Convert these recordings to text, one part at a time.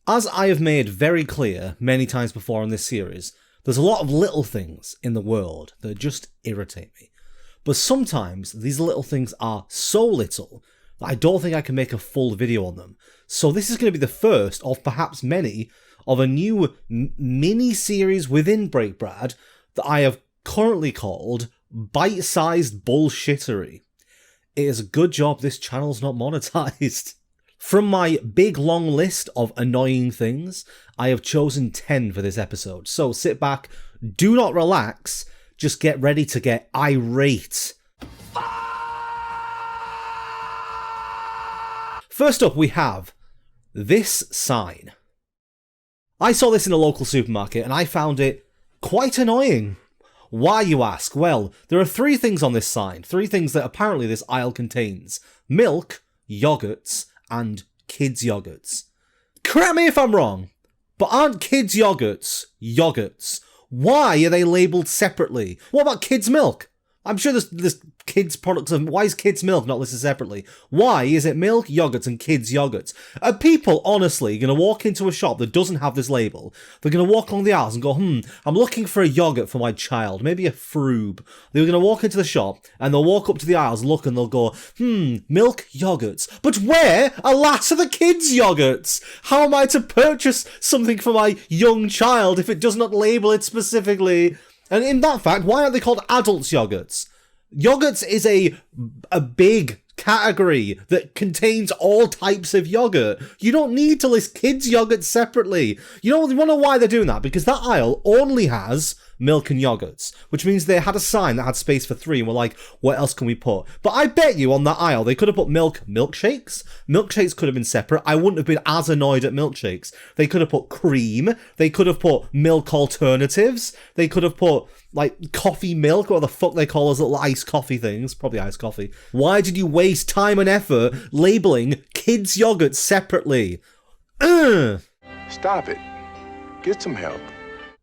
As I have made very clear many times before in this series, there's a lot of little things in the world that just irritate me. But sometimes these little things are so little that I don't think I can make a full video on them. So this is going to be the first of perhaps many of a new mini-series within Breakbrad that I have currently called Bite-Sized Bullshittery. It is a good job this channel's not monetized. From my big long list of annoying things, I have chosen 10 for this episode. So sit back, do not relax, just get ready to get irate. First up we have this sign. I saw this in a local supermarket and I found it quite annoying. Why, you ask? Well, there are 3 things on this sign, 3 things that apparently this aisle contains. Milk, yogurts, and kids' yogurts. Correct me if I'm wrong, but aren't kids' yogurts yogurts? Why are they labelled separately? What about kids' milk? I'm sure there's kids' products. Why is kids' milk not listed separately? Why is it milk, yogurts, and kids' yogurts? Are people honestly going to walk into a shop that doesn't have this label? They're going to walk along the aisles and go, I'm looking for a yogurt for my child, maybe a froob. They're going to walk into the shop and they'll walk up to the aisles, look, and they'll go, milk, yogurts. But where, alas, are the kids' yogurts? How am I to purchase something for my young child if it does not label it specifically? And in that fact, why aren't they called adults' yogurts? Yogurts is a big category that contains all types of yogurt. You don't need to list kids' yogurts separately. You want to know why they're doing that? Because that aisle only has milk and yogurts, which means they had a sign that had space for 3 and were like, what else can we put? But I bet you on that aisle they could have put milkshakes. Milkshakes could have been separate. I wouldn't have been as annoyed at milkshakes. They could have put cream. They could have put milk alternatives. They could have put like coffee milk, or the fuck they call those little iced coffee things. Probably iced coffee. Why did you waste time and effort labeling kids' yogurt separately? Stop it. Get some help.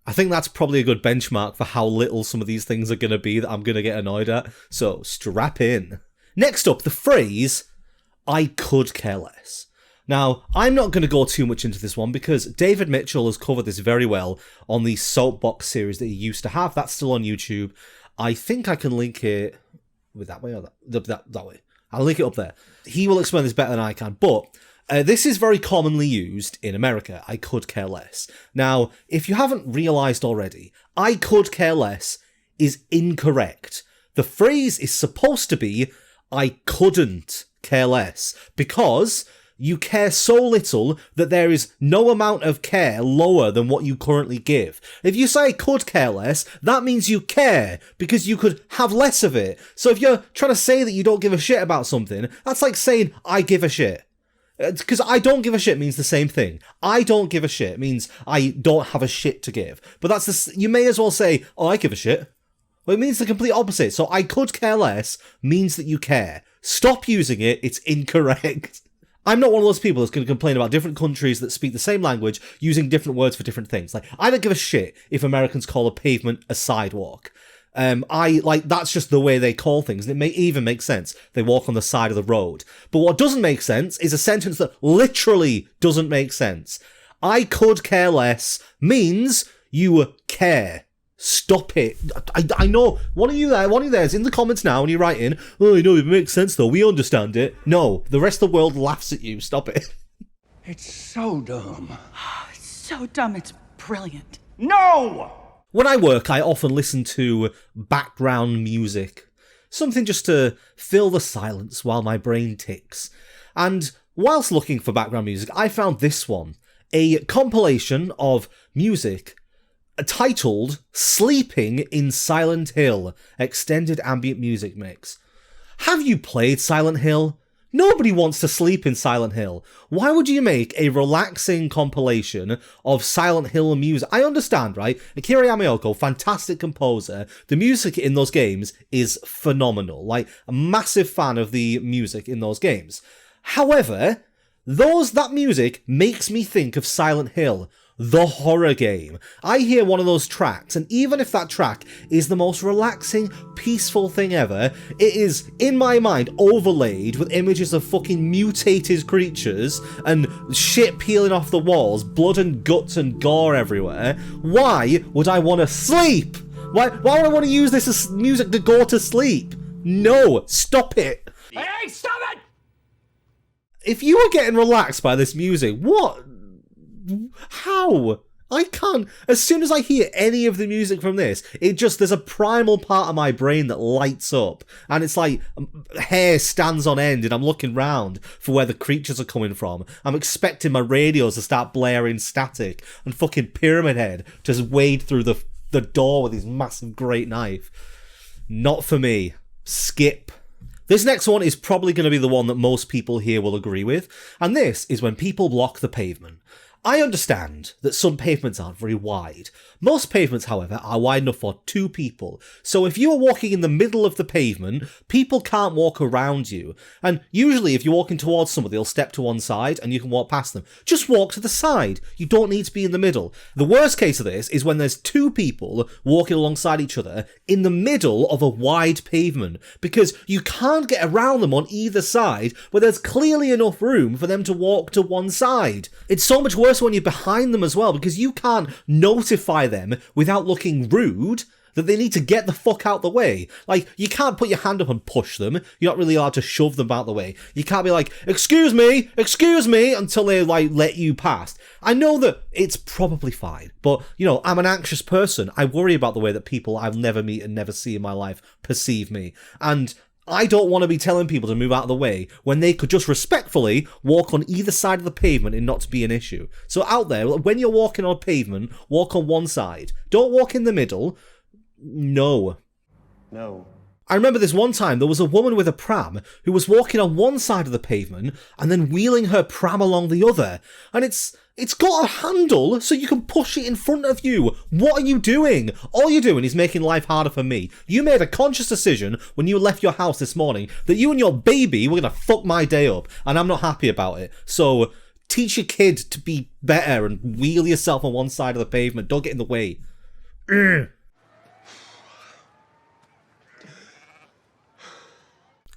I think that's probably a good benchmark for how little some of these things are going to be that I'm going to get annoyed at. So strap in. Next up, the phrase, I could care less. Now, I'm not going to go too much into this one because David Mitchell has covered this very well on the Soapbox series that he used to have. That's still on YouTube. I think I can link it with that way or that way. I'll link it up there. He will explain this better than I can, but this is very commonly used in America. I could care less. Now, if you haven't realised already, I could care less is incorrect. The phrase is supposed to be, I couldn't care less, because you care so little that there is no amount of care lower than what you currently give. If you say could care less, that means you care, because you could have less of it. So if you're trying to say that you don't give a shit about something, that's like saying, I give a shit. Because I don't give a shit means the same thing. I don't give a shit means I don't have a shit to give. But you may as well say, oh, I give a shit. Well, it means the complete opposite. So I could care less means that you care. Stop using it. It's incorrect. I'm not one of those people that's going to complain about different countries that speak the same language using different words for different things. Like, I don't give a shit if Americans call a pavement a sidewalk. That's just the way they call things, and it may even make sense. They walk on the side of the road. But what doesn't make sense is a sentence that literally doesn't make sense. I could care less means you care. Stop it. I know. One of you there is in the comments now and you're writing, oh, I know, it makes sense though. We understand it. No, the rest of the world laughs at you. Stop it. It's so dumb. It's so dumb, it's brilliant. No! When I work, I often listen to background music. Something just to fill the silence while my brain ticks. And whilst looking for background music, I found this one. A compilation of music titled Sleeping in Silent Hill, Extended Ambient Music Mix. Have you played Silent Hill? Nobody wants to sleep in Silent Hill. Why would you make a relaxing compilation of Silent Hill music? I understand, right? Akira Yamaoka, fantastic composer. The music in those games is phenomenal. Like, a massive fan of the music in those games. However, that music makes me think of Silent Hill. the horror game. I hear one of those tracks, and even if that track is the most relaxing, peaceful thing ever, it is, in my mind, overlaid with images of fucking mutated creatures and shit peeling off the walls, blood and guts and gore everywhere. Why would I want to sleep? Why would I want to use this as music to go to sleep? No, stop it. Hey, stop it! If you are getting relaxed by this music, what? How? I can't. As soon as I hear any of the music from this, there's a primal part of my brain that lights up. And it's like, hair stands on end and I'm looking round for where the creatures are coming from. I'm expecting my radios to start blaring static and fucking Pyramid Head just wade through the door with his massive great knife. Not for me. Skip. This next one is probably going to be the one that most people here will agree with, and this is when people block the pavement. I understand that some pavements aren't very wide. Most pavements, however, are wide enough for 2 people. So if you are walking in the middle of the pavement, people can't walk around you. And usually if you're walking towards somebody, they'll step to one side and you can walk past them. Just walk to the side. You don't need to be in the middle. The worst case of this is when there's 2 people walking alongside each other in the middle of a wide pavement, because you can't get around them on either side where there's clearly enough room for them to walk to one side. It's so much worse when you're behind them as well, because you can't notify them without looking rude that they need to get the fuck out the way. Like, you can't put your hand up and push them. You're not really allowed to shove them out the way. You can't be like, excuse me, until they, like, let you pass. I know that it's probably fine, but, you know, I'm an anxious person. I worry about the way that people I'll never meet and never see in my life perceive me. And I don't want to be telling people to move out of the way when they could just respectfully walk on either side of the pavement and not to be an issue. So out there, when you're walking on a pavement, walk on one side. Don't walk in the middle. No. I remember this one time there was a woman with a pram who was walking on one side of the pavement and then wheeling her pram along the other. And it's got a handle so you can push it in front of you. What are you doing? All you're doing is making life harder for me. You made a conscious decision when you left your house this morning that you and your baby were going to fuck my day up, and I'm not happy about it. So teach your kid to be better and wheel yourself on one side of the pavement. Don't get in the way.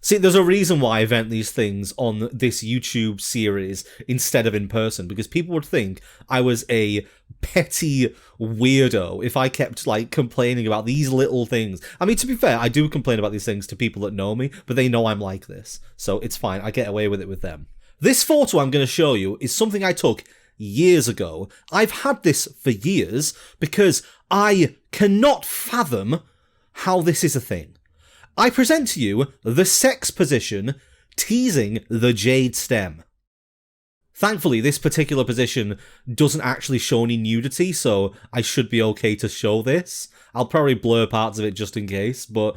See, there's a reason why I vent these things on this YouTube series instead of in person, because people would think I was a petty weirdo if I kept, like, complaining about these little things. I mean, to be fair, I do complain about these things to people that know me, but they know I'm like this, so it's fine. I get away with it with them. This photo I'm going to show you is something I took years ago. I've had this for years because I cannot fathom how this is a thing. I present to you the sex position teasing the jade stem. Thankfully, this particular position doesn't actually show any nudity, so I should be okay to show this. I'll probably blur parts of it just in case, but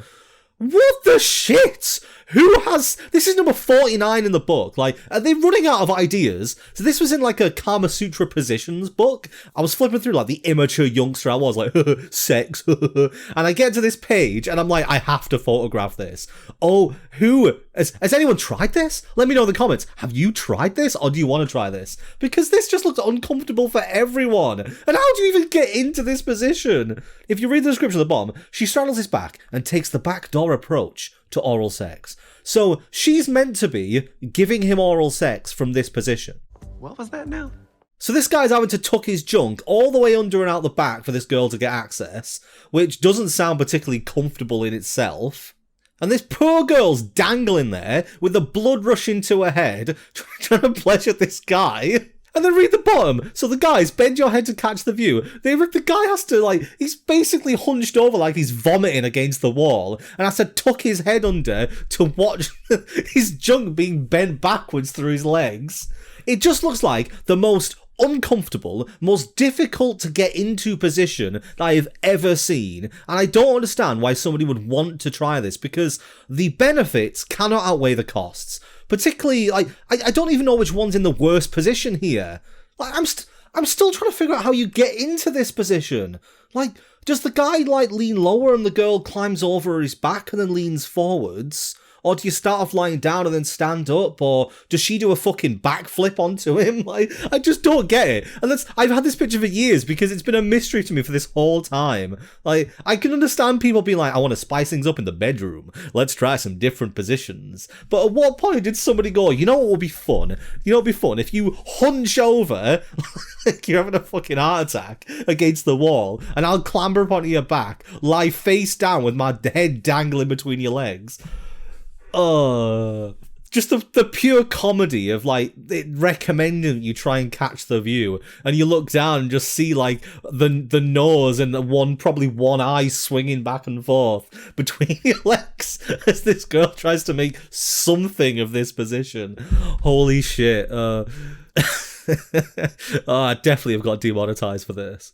what the shit? Who has... This is number 49 in the book. Like, are they running out of ideas? So this was in, like, a Kama Sutra positions book. I was flipping through, like, the immature youngster I was, like, sex. And I get to this page, and I'm like, I have to photograph this. Oh, who... Has anyone tried this? Let me know in the comments. Have you tried this, or do you want to try this? Because this just looks uncomfortable for everyone. And how do you even get into this position? If you read the description at the bottom, she straddles his back and takes the backdoor approach to oral sex. So she's meant to be giving him oral sex from this position. What was that now? So this guy's having to tuck his junk all the way under and out the back for this girl to get access, which doesn't sound particularly comfortable in itself. And this poor girl's dangling there with the blood rushing to her head, trying to pleasure this guy. And then read the bottom. So the guys, bend your head to catch the view. The guy has to, like, he's basically hunched over like he's vomiting against the wall and has to tuck his head under to watch his junk being bent backwards through his legs. It just looks like the most uncomfortable, most difficult to get into position that I have ever seen. And I don't understand why somebody would want to try this, because the benefits cannot outweigh the costs. Particularly, like, I don't even know which one's in the worst position here. Like, I'm still trying to figure out how you get into this position. Like, does the guy, like, lean lower and the girl climbs over his back and then leans forwards? Or do you start off lying down and then stand up? Or does she do a fucking backflip onto him? Like, I just don't get it. And I've had this picture for years because it's been a mystery to me for this whole time. Like, I can understand people being like, I want to spice things up in the bedroom. Let's try some different positions. But at what point did somebody go, you know what would be fun? You know what would be fun? If you hunch over, like you're having a fucking heart attack against the wall, and I'll clamber up onto your back, lie face down with my head dangling between your legs. Just the pure comedy of like it recommending you try and catch the view, and you look down and just see like the nose and probably one eye swinging back and forth between your legs as this girl tries to make something of this position. Holy shit. I definitely have got demonetized for this.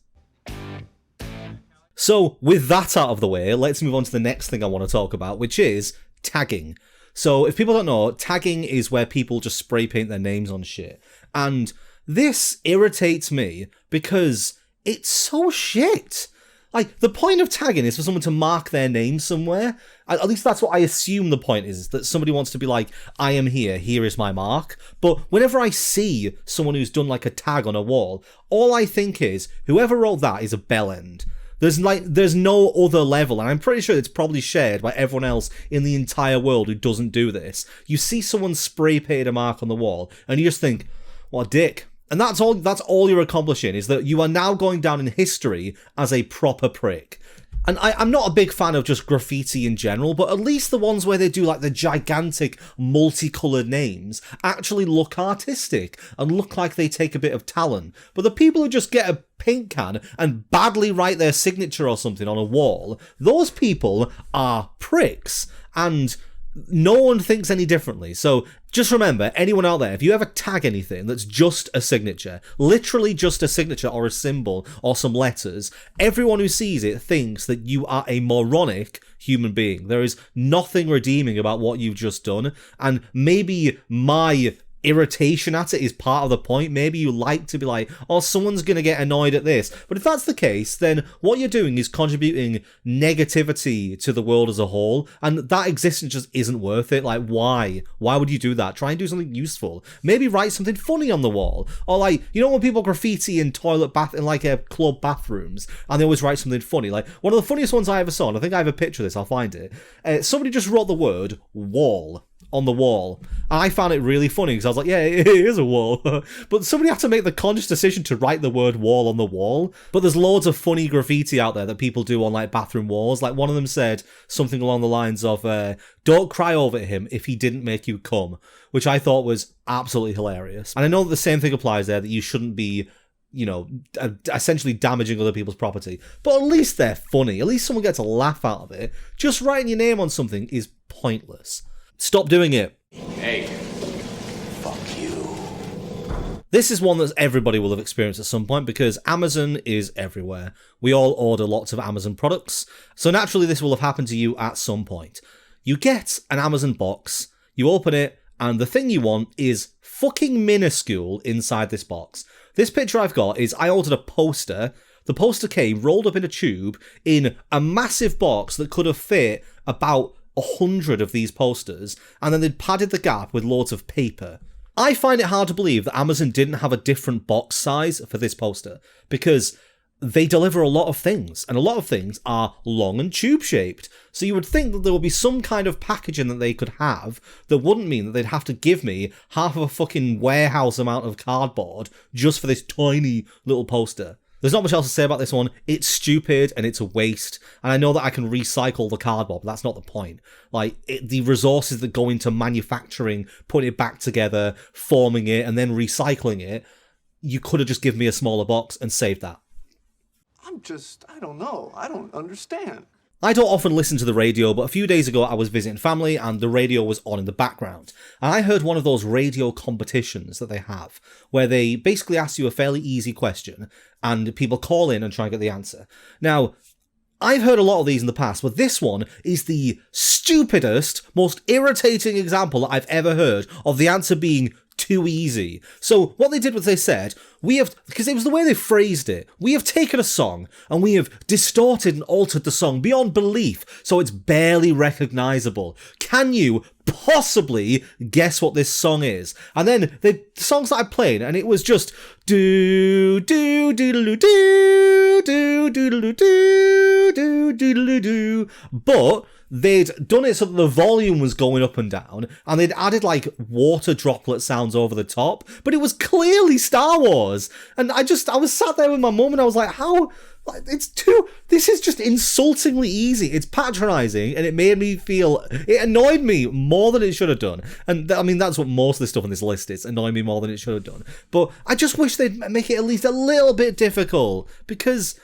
So with that out of the way, let's move on to the next thing I want to talk about, which is tagging. So if people don't know, tagging is where people just spray paint their names on shit. And this irritates me because it's so shit. Like, the point of tagging is for someone to mark their name somewhere. At least that's what I assume the point is, that somebody wants to be like, I am here, here is my mark. But whenever I see someone who's done like a tag on a wall, all I think is, whoever wrote that is a bellend. There's no other level, and I'm pretty sure it's probably shared by everyone else in the entire world who doesn't do this. You see someone spray paint a mark on the wall, and you just think, what a dick. And that's all you're accomplishing, is that you are now going down in history as a proper prick. And I'm not a big fan of just graffiti in general, but at least the ones where they do like the gigantic multicoloured names actually look artistic and look like they take a bit of talent. But the people who just get a paint can and badly write their signature or something on a wall, those people are pricks. And no one thinks any differently. So just remember, anyone out there, if you ever tag anything that's just a signature, literally just a signature or a symbol or some letters, everyone who sees it thinks that you are a moronic human being. There is nothing redeeming about what you've just done. And maybe my irritation at it is part of the point. Maybe you like to be like, oh, someone's going to get annoyed at this. But if that's the case, then what you're doing is contributing negativity to the world as a whole, and that existence just isn't worth it. Like, why? Why would you do that? Try and do something useful. Maybe write something funny on the wall. Or like, you know when people graffiti in club bathrooms, and they always write something funny? Like, one of the funniest ones I ever saw, and I think I have a picture of this, I'll find it. Somebody just wrote the word wall on the wall. And I found it really funny because I was like, yeah, it is a wall. But somebody had to make the conscious decision to write the word wall on the wall. But there's loads of funny graffiti out there that people do on like bathroom walls. Like one of them said something along the lines of, don't cry over him if he didn't make you come, which I thought was absolutely hilarious. And I know that the same thing applies there, that you shouldn't be, you know, essentially damaging other people's property. But at least they're funny. At least someone gets a laugh out of it. Just writing your name on something is pointless. Stop doing it. Hey, fuck you. This is one that everybody will have experienced at some point because Amazon is everywhere. We all order lots of Amazon products, so naturally this will have happened to you at some point. You get an Amazon box, you open it, and the thing you want is fucking minuscule inside this box. This picture I've got is I ordered a poster. The poster came rolled up in a tube in a massive box that could have fit about 100 of these posters, and then they'd padded the gap with loads of paper. I find it hard to believe that Amazon didn't have a different box size for this poster, because they deliver a lot of things, and a lot of things are long and tube-shaped. So you would think that there would be some kind of packaging that they could have that wouldn't mean that they'd have to give me half of a fucking warehouse amount of cardboard just for this tiny little poster. There's not much else to say about this one. It's stupid and it's a waste. And I know that I can recycle the cardboard, but that's not the point. Like, the resources that go into manufacturing, putting it back together, forming it, and then recycling it, you could have just given me a smaller box and saved that. I don't know. I don't understand. I don't often listen to the radio, but a few days ago I was visiting family and the radio was on in the background. And I heard one of those radio competitions that they have, where they basically ask you a fairly easy question and people call in and try and get the answer. Now, I've heard a lot of these in the past, but this one is the stupidest, most irritating example that I've ever heard of the answer being too easy. So what they did was they said, because it was the way they phrased it, we have taken a song and we have distorted and altered the song beyond belief so it's barely recognizable. Can you possibly guess what this song is? And then the songs that I played, and it was just do do doodle do do doodle do do doodle do, but they'd done it so that the volume was going up and down, and they'd added like water droplet sounds over the top, but it was clearly Star Wars. And I was sat there with my mum and I was like, how? Like, this is just insultingly easy. It's patronizing, and it made me feel, it annoyed me more than it should have done. And I mean, that's what most of the stuff on this list is, annoying me more than it should have done. But I just wish they'd make it at least a little bit difficult, because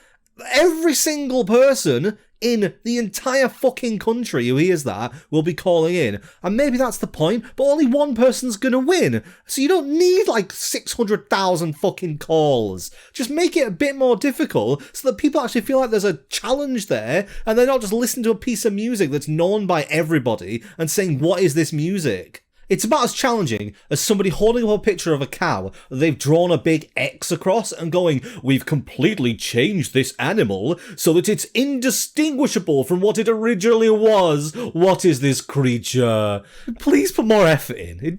every single person in the entire fucking country who hears that will be calling in. And maybe that's the point, but only one person's gonna win. So you don't need like 600,000 fucking calls. Just make it a bit more difficult so that people actually feel like there's a challenge there and they're not just listening to a piece of music that's known by everybody and saying, what is this music? It's about as challenging as somebody holding up a picture of a cow that they've drawn a big X across and going, we've completely changed this animal so that it's indistinguishable from what it originally was. What is this creature? Please put more effort in.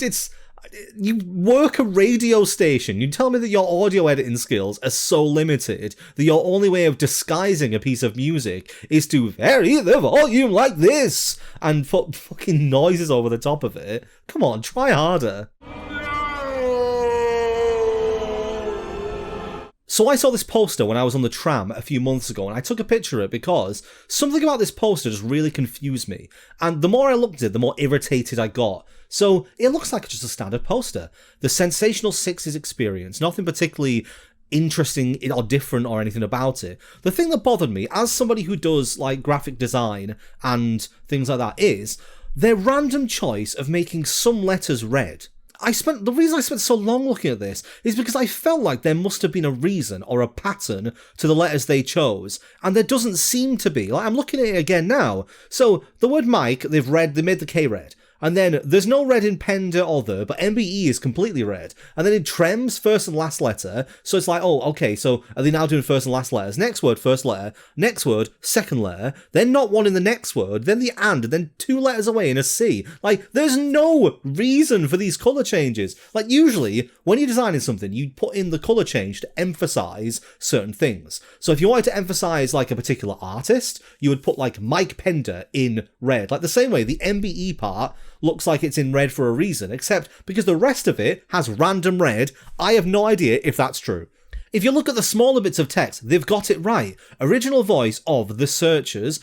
You work a radio station. You tell me that your audio editing skills are so limited that your only way of disguising a piece of music is to vary the volume like this and put fucking noises over the top of it. Come on, try harder. So I saw this poster when I was on the tram a few months ago, and I took a picture of it because something about this poster just really confused me. And the more I looked at it, the more irritated I got. So it looks like just a standard poster. The Sensational Sixes experience, nothing particularly interesting or different or anything about it. The thing that bothered me, as somebody who does like graphic design and things like that, is their random choice of making some letters red. The reason I spent so long looking at this is because I felt like there must have been a reason or a pattern to the letters they chose, and there doesn't seem to be. Like, I'm looking at it again now. So the word Mike, they made the K red. And then there's no red in Pender or the, but MBE is completely red. And then in Trem's first and last letter, so it's like, oh, okay, so are they now doing first and last letters? Next word, first letter. Next word, second letter. Then not one in the next word. Then the and then two letters away in a C. Like, there's no reason for these colour changes. Like, usually, when you're designing something, you put in the colour change to emphasise certain things. So if you wanted to emphasise, like, a particular artist, you would put, like, Mike Pender in red. Like, the same way the MBE part looks like it's in red for a reason, except because the rest of it has random red, I have no idea if that's true. If you look at the smaller bits of text, they've got it right. Original voice of the searchers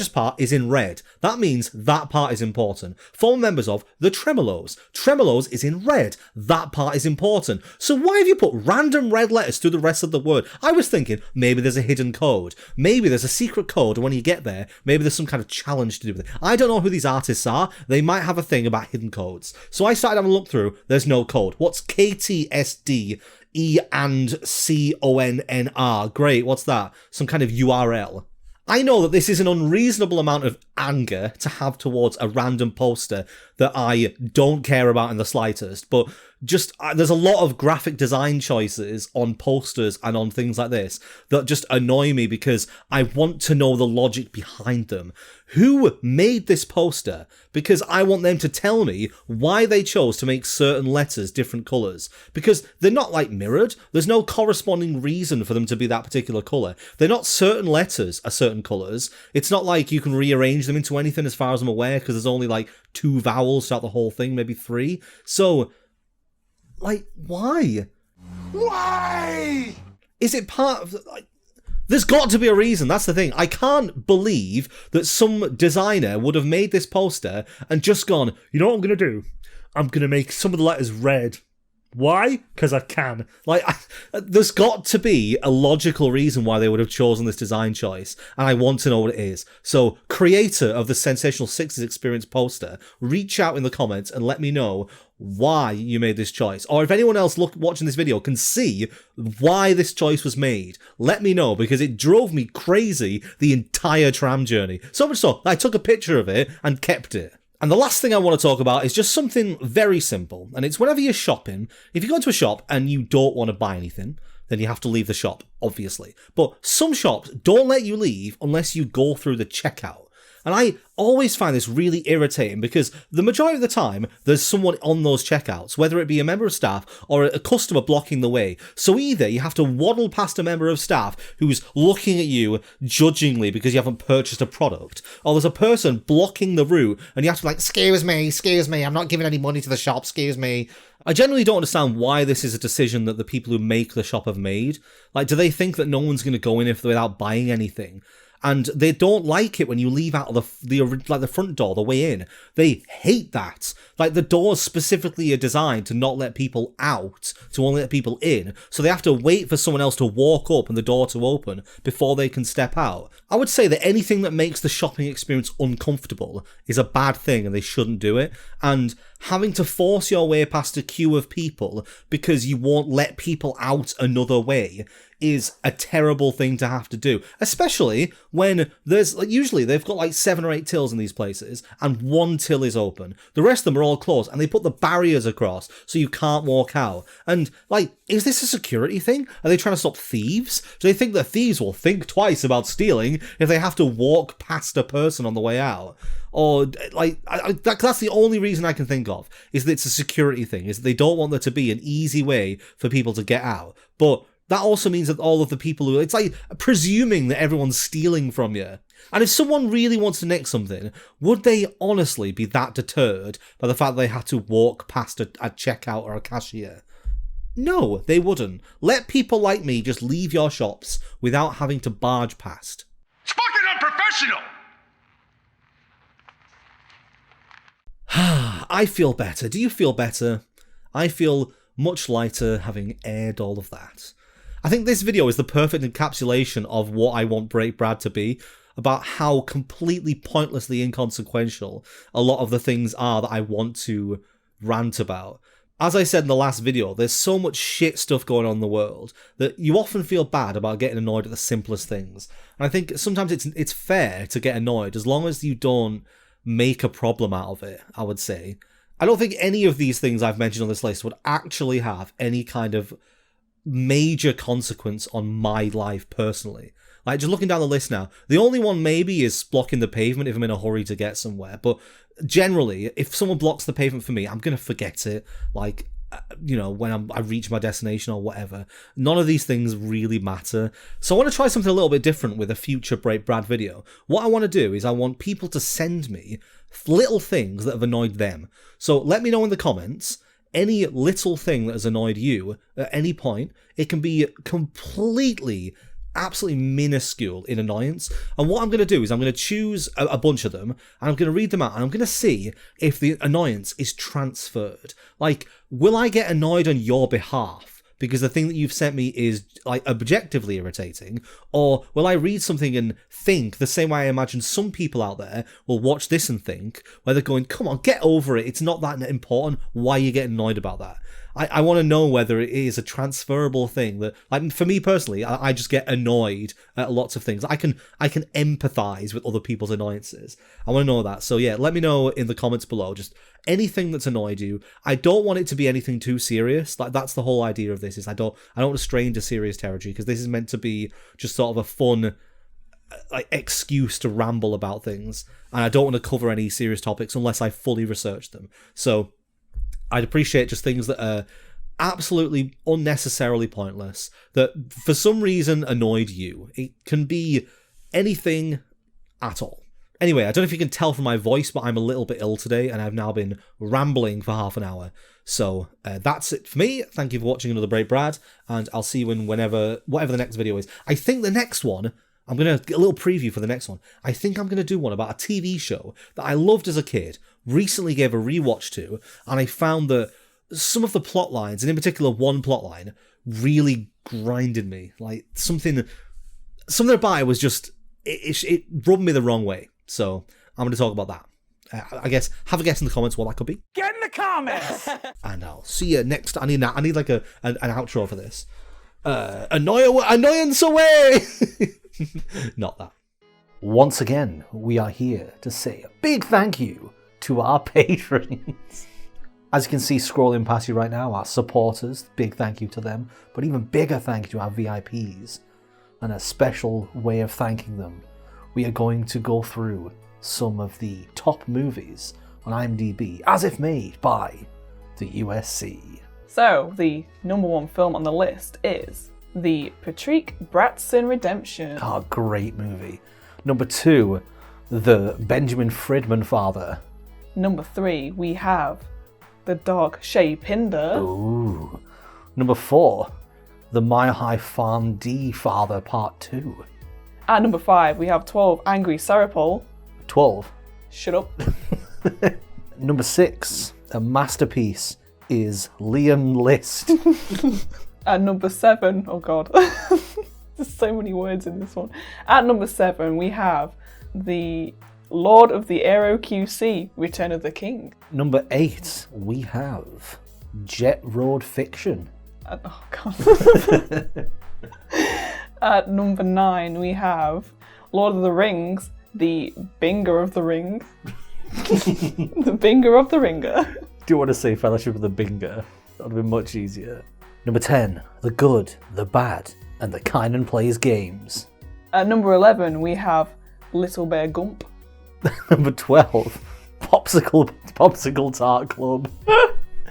part is in red. That means that part is important. Former members of the Tremolos is in red. That part is important. So why have you put random red letters through the rest of the word? I was thinking maybe there's a hidden code. Maybe there's a secret code, and when you get there, maybe there's some kind of challenge to do with it. I don't know who these artists are. They might have a thing about hidden codes. So I started having a look through. There's no code. What's KTSD? EandCONNR. Great, what's that? Some kind of URL. I know that this is an unreasonable amount of anger to have towards a random poster that I don't care about in the slightest, but just there's a lot of graphic design choices on posters and on things like this that just annoy me because I want to know the logic behind them. Who made this poster? Because I want them to tell me why they chose to make certain letters different colours. Because they're not like mirrored. There's no corresponding reason for them to be that particular colour. They're not certain letters are certain colours. It's not like you can rearrange them into anything as far as I'm aware because there's only like 2 vowels throughout the whole thing, maybe 3. So, like, why? Why? Is it part of... like, there's got to be a reason, that's the thing. I can't believe that some designer would have made this poster and just gone, you know what I'm going to do? I'm going to make some of the letters red. Why? Because I can. Like, there's got to be a logical reason why they would have chosen this design choice, and I want to know what it is. So, creator of the Sensational Sixes Experience poster, reach out in the comments and let me know why you made this choice. Or if anyone else watching this video can see why this choice was made, let me know, because it drove me crazy the entire tram journey. So much so, I took a picture of it and kept it. And the last thing I want to talk about is just something very simple, and it's whenever you're shopping, if you go into a shop and you don't want to buy anything, then you have to leave the shop, obviously. But some shops don't let you leave unless you go through the checkout. And I always find this really irritating because the majority of the time, there's someone on those checkouts, whether it be a member of staff or a customer blocking the way. So either you have to waddle past a member of staff who's looking at you judgingly because you haven't purchased a product, or there's a person blocking the route and you have to be like, excuse me, I'm not giving any money to the shop, excuse me. I generally don't understand why this is a decision that the people who make the shop have made. Like, do they think that no one's going to go in without buying anything? And they don't like it when you leave out of the front door, the way in. They hate that. Like, the doors specifically are designed to not let people out, to only let people in. So they have to wait for someone else to walk up and the door to open before they can step out. I would say that anything that makes the shopping experience uncomfortable is a bad thing and they shouldn't do it. And having to force your way past a queue of people because you won't let people out another way is a terrible thing to have to do, especially when there's, like, usually they've got like 7 or 8 tills in these places and 1 till is open. The rest of them are all closed and they put the barriers across so you can't walk out. And, like, is this a security thing? Are they trying to stop thieves? Do they think that thieves will think twice about stealing if they have to walk past a person on the way out? Or, like, that's the only reason I can think of, is that it's a security thing, is that they don't want there to be an easy way for people to get out. But that also means that all of the people who, it's like presuming that everyone's stealing from you. And if someone really wants to nick something, would they honestly be that deterred by the fact that they had to walk past a checkout or a cashier? No, they wouldn't. Let people like me just leave your shops without having to barge past. It's fucking unprofessional! I feel better. Do you feel better? I feel much lighter having aired all of that. I think this video is the perfect encapsulation of what I want Break Brad to be, about how completely pointlessly inconsequential a lot of the things are that I want to rant about. As I said in the last video, there's so much shit stuff going on in the world that you often feel bad about getting annoyed at the simplest things. And I think sometimes it's fair to get annoyed as long as you don't make a problem out of it, I would say. I don't think any of these things I've mentioned on this list would actually have any kind of major consequence on my life personally. Like, just looking down the list now, the only one maybe is blocking the pavement if I'm in a hurry to get somewhere. But generally, if someone blocks the pavement for me, I'm going to forget it. Like, you know, when I reach my destination or whatever. None of these things really matter. So I want to try something a little bit different with a future Break Brad video. What I want to do is I want people to send me little things that have annoyed them. So let me know in the comments any little thing that has annoyed you at any point. It can be completely, absolutely minuscule in annoyance. And what I'm going to do is I'm going to choose a bunch of them and I'm going to read them out and I'm going to see if the annoyance is transferred. Like, will I get annoyed on your behalf because the thing that you've sent me is, like, objectively irritating? Or will I read something and think the same way I imagine some people out there will watch this and think, where they're going, come on, get over it, it's not that important, why are you getting annoyed about that? I want to know whether it is a transferable thing that, like, for me personally, I just get annoyed at lots of things. I can empathize with other people's annoyances. I want to know that. So yeah, let me know in the comments below, just anything that's annoyed you. I don't want it to be anything too serious. Like, that's the whole idea of this, is I don't want to stray into serious territory, because this is meant to be just sort of a fun, like, excuse to ramble about things. And I don't want to cover any serious topics unless I fully research them. So I'd appreciate just things that are absolutely unnecessarily pointless, that for some reason annoyed you. It can be anything at all. Anyway, I don't know if you can tell from my voice, but I'm a little bit ill today, and I've now been rambling for half an hour. So that's it for me. Thank you for watching another Break Brad, and I'll see you in whatever the next video is. I think the next one, I'm going to get a little preview for the next one. I think I'm going to do one about a TV show that I loved as a kid, recently gave a rewatch to, and I found that some of the plot lines, and in particular one plot line, really grinded me. Like, something about it was just, it rubbed me the wrong way. So I'm going to talk about that. I guess have a guess in the comments what that could be. Get in the comments! And I'll see you next. I need like an outro for this. Annoyance away! Not that. Once again, we are here to say a big thank you to our patrons. As you can see scrolling past you right now, our supporters, big thank you to them, but even bigger thank you to our VIPs. And a special way of thanking them, we are going to go through some of the top movies on IMDb, as if made by the USC. So, the number one film on the list is The Patrick Bratson Redemption. Oh, great movie. Number 2, The Benjamin Fridman Father. Number 3, we have The Dog Shay Pinder. Ooh. Number 4, The Mile High Farm D Father Part 2. At number 5, we have 12 Angry Sarapol. 12. Shut up. Number 6, a masterpiece, is Liam List. At number 7, oh god, there's so many words in this one. At number 7, we have The Lord of the Aero QC, Return of the King. Number 8, we have Jet Road Fiction. Oh god. At number 9, we have Lord of the Rings, The Binger of the Ring. The Binger of the Ringer. Do you want to say Fellowship of the Binger? That would have been much easier. Number 10, The Good, The Bad, and The Kynan Plays Games. At number 11, we have Little Bear Gump. Number 12, Popsicle Tart Club.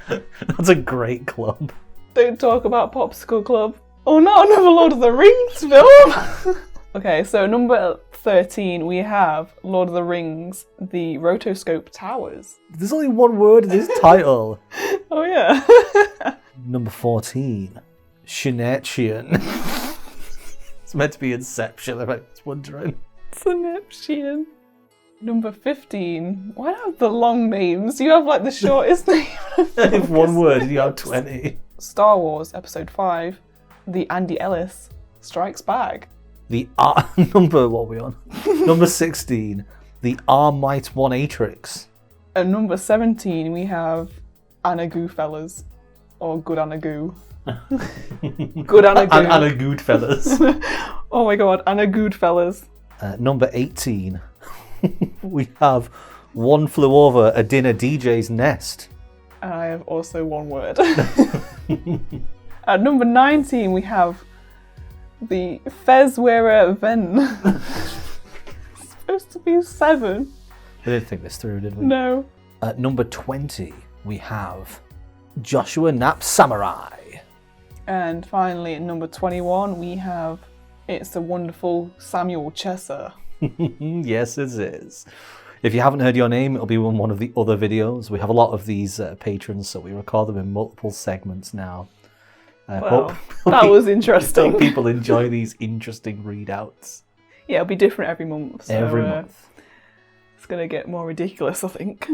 That's a great club. Don't talk about Popsicle Club. Oh, not another Lord of the Rings film! Okay, so number 13, we have Lord of the Rings, The Rotoscope Towers. There's only one word in this title. Oh, yeah. Number 14, Shinetchian. It's meant to be Inception, if I was wondering. Synaptian. Number 15. Why have the long names? You have like the shortest name. If one word, you have 20. Star Wars Episode 5, The Andy Ellis Strikes Back. The number, what are we on? Number 16, The Armite One-Atrix. At number 17, we have Anna Fellas. Or Good Anna Goo. Good Anna Goo. Anna Goodfellas. Oh my god, Anna Goodfellas. Number 18, we have One Flew Over a Dinner DJ's Nest. And I have also one word. At number 19, we have The Fezwerer Ven. It's supposed to be 7. We didn't think this through, did we? No. At number 20, we have Joshua Knapp Samurai. And finally, at number 21, we have It's a Wonderful Samuel Chesser. Yes, it is. If you haven't heard your name, it'll be in one of the other videos. We have a lot of these patrons, so we record them in multiple segments now. Wow, that was interesting. Hope people enjoy these interesting readouts. Yeah, it'll be different every month. So, Every month. It's going to get more ridiculous, I think.